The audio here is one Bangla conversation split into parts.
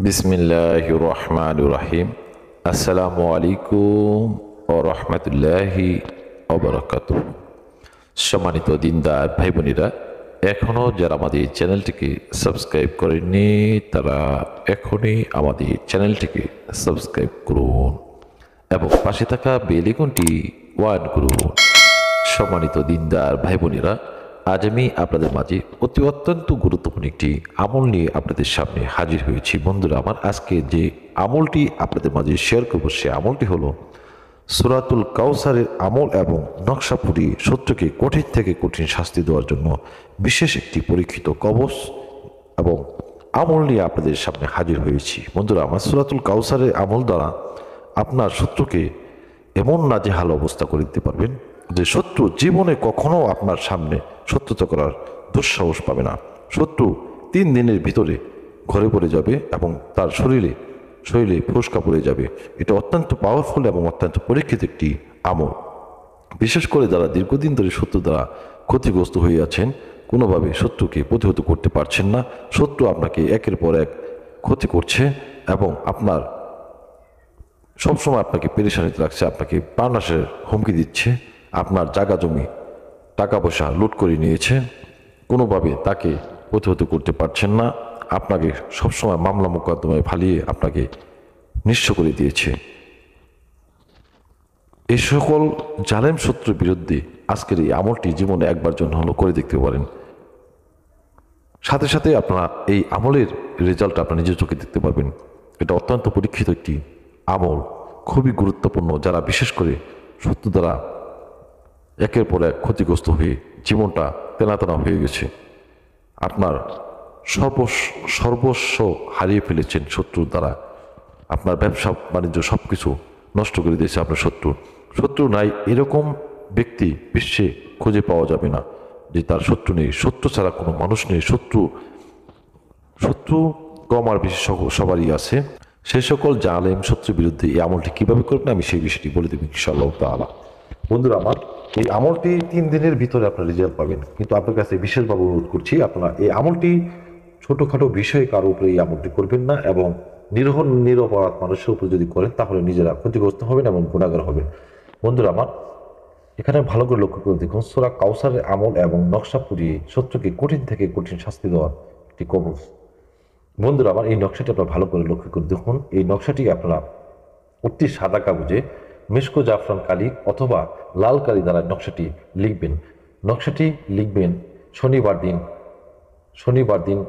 বিসমিল্লাহির রহমানির রহিম। আসসালামু আলাইকুম ও রহমতুল্লাহি ওবারাকাতুহু। সম্মানিত দিনদার ভাই বোনেরা, এখনও যারা আমাদের চ্যানেলটিকে সাবস্ক্রাইব করেননি তারা এখনই আমাদের চ্যানেলটিকে সাবস্ক্রাইব করুন এবং পাশে থাকা বেল আইকনটি অন করুন। সম্মানিত দিনদার ভাই বোনেরা, আজ আমি আপনাদের মাঝে অত্যন্ত গুরুত্বপূর্ণ একটি আমল নিয়ে আপনাদের সামনে হাজির হয়েছি। বন্ধুরা আমার, আজকে যে আমলটি আপনাদের মাঝে শেয়ার করব সে আমলটি হলো সূরাতুল কাউসারের আমল এবং নকশাপুরি শত্রুকে কঠিন থেকে কঠিন শাস্তি দেওয়ার জন্য বিশেষ একটি পরীক্ষিত কবচ এবং আমল নিয়ে আপনাদের সামনে হাজির হয়েছি। বন্ধুরা আমার, সূরাতুল কাউসারের আমল দ্বারা আপনার শত্রুকে এমন নাজেহাল অবস্থা করে দিতে পারবেন যে শত্রু জীবনে কখনো আপনার সামনে শত্রুতা করার দুঃসাহস পাবে না। শত্রু 3 দিনের ভিতরে ঘরে পড়ে যাবে এবং তার শরীরে ফোসকা পড়ে যাবে। এটা অত্যন্ত পাওয়ারফুল এবং অত্যন্ত পরীক্ষিত একটি আমল। বিশেষ করে যারা দীর্ঘদিন ধরে শত্রু দ্বারা ক্ষতিগ্রস্ত হয়ে আছেন, কোনোভাবে শত্রুকে প্রতিহত করতে পারছেন না, শত্রু আপনাকে একের পর এক ক্ষতি করছে এবং আপনার সবসময় আপনাকে পেরেশানিতে রাখছে, আপনাকে প্রাণনাশের হুমকি দিচ্ছে, আপনার জায়গা জমি টাকা পয়সা লুট করে নিয়েছে, কোনোভাবে তাকে প্রতিহত করতে পারছেন না, আপনাকে সবসময় মামলা মোকদ্দমায় ফালিয়ে আপনাকে নিঃস্ব করে দিয়েছে। এই সকল জালেম শত্রুর বিরুদ্ধে আজকের এই আমলটি জীবনে একবার জন্য হলো করে দেখতে পারেন। সাথে সাথে আপনারা এই আমলের রেজাল্ট আপনার নিজের চোখে দেখতে পারবেন। এটা অত্যন্ত পরীক্ষিত একটি আমল, খুবই গুরুত্বপূর্ণ। যারা বিশেষ করে শত্রু দ্বারা একের পর এক ক্ষতিগ্রস্ত হয়ে জীবনটা তেনাতেনা হয়ে গেছে, আপনার সর্বস্ব হারিয়ে ফেলেছেন শত্রুর দ্বারা, আপনার ব্যবসা বাণিজ্য সব কিছু নষ্ট করে দিয়েছে আপনার শত্রু নাই এরকম ব্যক্তি বিশ্বে খুঁজে পাওয়া যাবে না যে তার শত্রু নেই। শত্রু ছাড়া কোনো মানুষ নেই। শত্রু কম আর বেশি সবারই আছে। সেই সকল জালেম শত্রুর বিরুদ্ধে এই আমলটি কীভাবে করবেন আমি সেই বিষয়টি বলে দেব ইনশাআল্লাহ তাআলা। বন্ধুরা আমার, এই আমলটি 3 দিনের ভিতরে আপনার রেজাল্ট পাবেন, কিন্তু আপনার কাছে বিশেষভাবে অনুরোধ করছি আপনারা এই আমলটি ছোটোখাটো বিষয়ে কারো উপরে এই আমলটি করবেন না এবং নিরপরাধ মানুষের উপরে যদি করেন তাহলে নিজেরা ক্ষতিগ্রস্ত হবেন এবং গুণাগার হবেন। বন্ধুরা আমার, এখানে ভালো করে লক্ষ্য করে দেখুন, সূরা কাউসারের আমল এবং নকশা পুড়িয়ে শত্রুকে কঠিন থেকে কঠিন শাস্তি দেওয়ার একটি কবচ। বন্ধুরা আমার, এই নকশাটি আপনারা ভালো করে লক্ষ্য করে দেখুন। এই নকশাটি আপনারা অতি সাদা কাগজে মিশকো জাফরান কালি অথবা লাল কালি দ্বারা নকশাটি লিখবেন। নকশাটি লিখবেন শনিবার দিন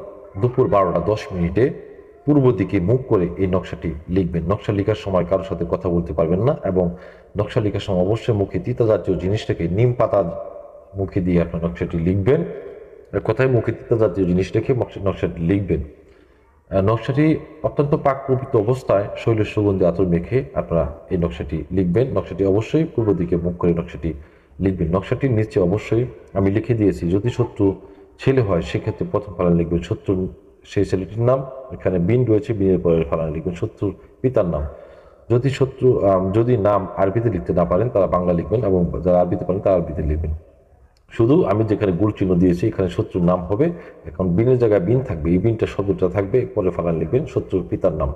দুপুর 12টা 10 মিনিটে পূর্ব দিকে মুখ করে এই নকশাটি লিখবেন। নকশা লেখার সময় কারোর সাথে কথা বলতে পারবেন না এবং নকশা লেখার সময় অবশ্যই মুখে তিতা জাতীয় জিনিসটাকে নিম পাতা মুখে দিয়ে আপনার নকশাটি লিখবেন। কথায় মুখে তিতা জাতীয় জিনিস রেখে নকশাটি লিখবেন। নকশাটি অত্যন্ত পাক পবিত্র অবস্থায় শৈলের সুগন্ধি আতর মেখে আপনারা এই নকশাটি লিখবেন। নকশাটি অবশ্যই পূর্ব দিকে মুখ করে নকশাটি লিখবেন। নকশাটির নিচে অবশ্যই আমি লিখে দিয়েছি, যদি শত্রু ছেলে হয় সেক্ষেত্রে প্রথম ফালান লিখবেন শত্রুর সেই ছেলেটির নাম, এখানে বিন রয়েছে, বিনের পরের ফালান লিখবেন শত্রুর পিতার নাম। যদি নাম আরবিতে লিখতে না পারেন তারা বাংলা লিখবেন এবং যারা আরবিতে পারেন তারা আরবিতে লিখবেন। শুধু আমি যেখানে গোল চিহ্ন দিয়েছি এখানে শত্রুর নাম হবে, এখন বিনের জায়গায় বিন থাকবে, এই বিনটা শব্দটা থাকবে, পরে ফালান লিখবেন শত্রুর পিতার নাম।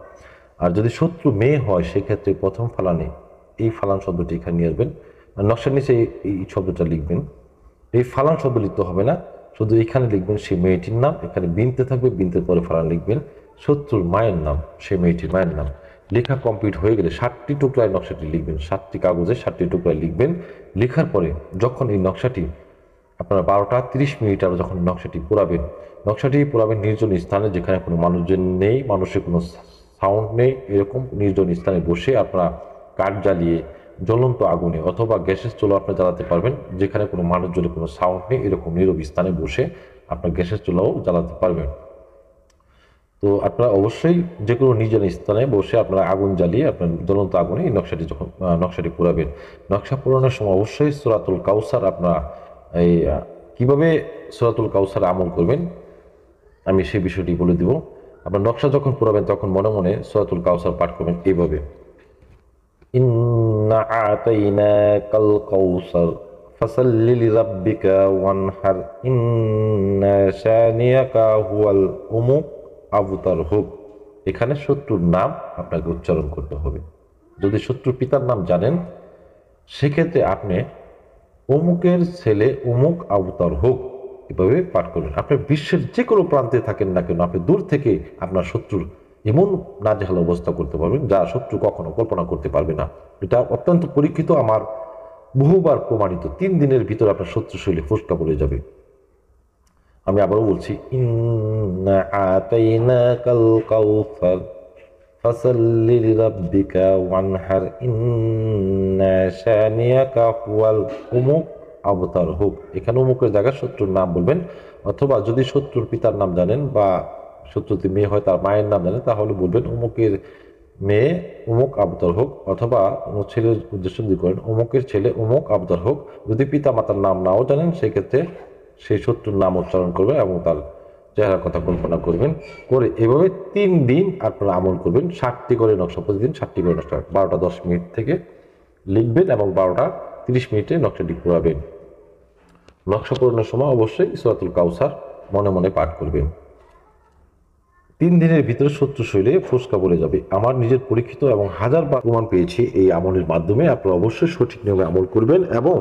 আর যদি শত্রু মেয়ে হয় সেক্ষেত্রে প্রথম ফালানে এই ফালান শব্দটি এখানে নিয়ে আসবেন, নকশার নিচে এই শব্দটা লিখবেন। এই ফালান শব্দ লিখতে হবে না, শুধু এখানে লিখবেন সেই মেয়েটির নাম, এখানে বিনতে থাকবে, বিনতে পরে ফালান লিখবেন শত্রুর মায়ের নাম, সেই মেয়েটির মায়ের নাম। লেখা কমপ্লিট হয়ে গেলে 7টি টুকরায় নকশাটি লিখবেন, 7টি কাগজে 7টি টুকরায় লিখবেন। লেখার পরে যখন এই নকশাটি আপনারা 12টা 30 মিনিট আর যখন নকশাটি পোড়াবেন নির্জন স্থানে, যেখানে কোনো মানুষজন নেই, মানুষের কোনো সাউন্ড নেই, এরকম নির্জন স্থানে বসে আপনারা কাঠ জ্বালিয়ে জ্বলন্ত আগুনে অথবা গ্যাসের চুলো আপনারা জ্বালাতে পারবেন, যেখানে কোনো মানুষজনের কোনো সাউন্ড নেই, এরকম নীরব স্থানে বসে আপনার গ্যাসের চুলাও জ্বালাতে পারবেন। তো আপনারা অবশ্যই যে কোনো নিজের স্থানে বসে আপনারা আগুন জ্বালিয়ে আপনার জ্বলন্ত আগুনে এই নকশাটি পোড়াবেন। নকশা পোড়ানোর সময় অবশ্যই সূরাতুল কাউসার আপনারা এই কীভাবে সূরাতুল কাউসার আমল করবেন আমি সেই বিষয়টি বলে দিব। আপনার নকশা যখন পোড়াবেন তখন মনে মনে সূরাতুল কাউসার পাঠ করবেন এইভাবে, ইন্না আতাইনাকাল কাউসার ফাসাল্লি লিরাব্বিকা ওয়ানহার ইন্না শানিয়াকা হুয়াল আবতার হুক। এখানে শত্রুর নাম আপনাকে উচ্চারণ করতে হবে। যদি শত্রুর পিতার নাম জানেন, সেক্ষেত্রে আপনি অমুকের ছেলে অমুক অবতার হোক এভাবে পাঠ করবেন। আপনি বিশ্বের যে কোনো প্রান্তে থাকেন না কেন, আপনি দূর থেকে আপনার শত্রুর এমন নাজেহাল অবস্থা করতে পারবেন যা শত্রু কখনো কল্পনা করতে পারবে না। এটা অত্যন্ত পরীক্ষিত, আমার বহুবার প্রমাণিত। 3 দিনের ভিতরে আপনার শত্রু শৈলী ফোসকা পড়ে যাবে। আমি আবারও বলছি, ইন্না আতাইনাকাল কাউসার ফাসাল্লি লিরাব্বিকা ওয়ানহার ইন্না শানিয়াকা হুয়াল উমুক অবতার হোক। এখানে উমুকের জায়গায় শত্রুর নাম বলবেন, অথবা যদি শত্রুর পিতার নাম জানেন বা শত্রুর মেয়ে হয় তার মায়ের নাম জানেন, তাহলে বলবেন অমুকের মেয়ে অমুক আবতার হোক, অথবা ছেলের উদ্দেশ্য যদি করেন অমুকের ছেলে অমুক আবতার হোক। যদি পিতা মাতার নাম নাও জানেন, সেক্ষেত্রে সেই শত্রুর নাম উচ্চারণ করবেন এবং তার চেহারার কথা কল্পনা করবেন। করে এভাবে 3 দিন আপনারা আমল করবেন। 60টি করে নকশা, প্রতিদিন 60টি করে নকশা, 12টা 10 মিনিট থেকে লিখবেন এবং 12টা 30 মিনিটে নকশাটি পড়াবেন। নকশা পূরণের সময় অবশ্যই সূরাতুল কাউসার মনে মনে পাঠ করবেন। 3 দিনের ভিতরে শত্রু শৈলে ফোসকা পড়ে যাবে। আমার নিজের পরীক্ষিত এবং হাজারবার প্রমাণ পেয়েছি এই আমলের মাধ্যমে। আপনারা অবশ্যই সঠিক নিয়মে আমল করবেন এবং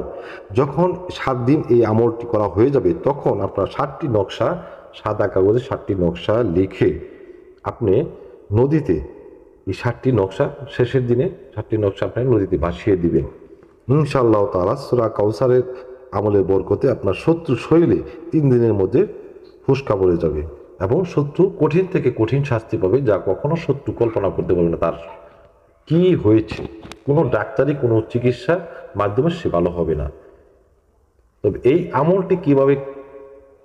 যখন 7 দিন এই আমলটি করা হয়ে যাবে, তখন আপনার 7টি নকশা, সাদা কাগজে 7টি নকশা লিখে আপনি নদীতে এই 7টি নকশা, শেষের দিনে 7টি নকশা আপনি নদীতে ভাসিয়ে দিবেন। ইনশাআল্লাহ তাআলা সূরা কাউসারের আমলের বরকতে আপনার শত্রু শৈলে 3 দিনের মধ্যে ফোসকা পড়ে যাবে এবং শত্রু কঠিন থেকে কঠিন শাস্তি পাবে, যা কখনো শত্রু কল্পনা করতে পারবে না তার কি হয়েছে। কোনো ডাক্তারি, কোনো চিকিৎসার মাধ্যমে সে ভালো হবে না। তবে এই আমলটি কিভাবে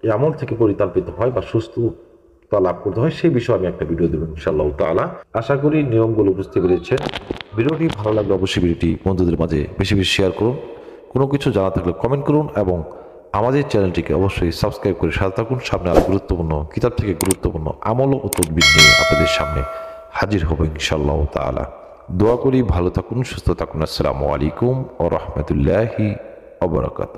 এই আমল থেকে পরিতাপিত হয় বা সুস্থতা লাভ করতে হয়, সেই বিষয়ে আমি একটা ভিডিও দেবো ইনশাআল্লাহ তাআলা। আশা করি নিয়মগুলো বুঝতে পেরেছেন। ভিডিওটি ভালো লাগলে অবশ্যই ভিডিওটি বন্ধুদের মাঝে বেশি বেশি শেয়ার করুন। কোনো কিছু জানা থাকলে কমেন্ট করুন এবং আমাদের চ্যানেলটিকে অবশ্যই সাবস্ক্রাইব করে সাথে থাকুন। সামনে আরো গুরুত্বপূর্ণ কিতাব থেকে গুরুত্বপূর্ণ আমল ও তদবির নিয়ে আপনাদের সামনে হাজির হব ইনশাআল্লাহ তাআলা। দোয়া করি ভালো থাকুন, সুস্থ থাকুন। আসসালামু আলাইকুম ওয়া রাহমাতুল্লাহি ওয়া বারাকাতুহু।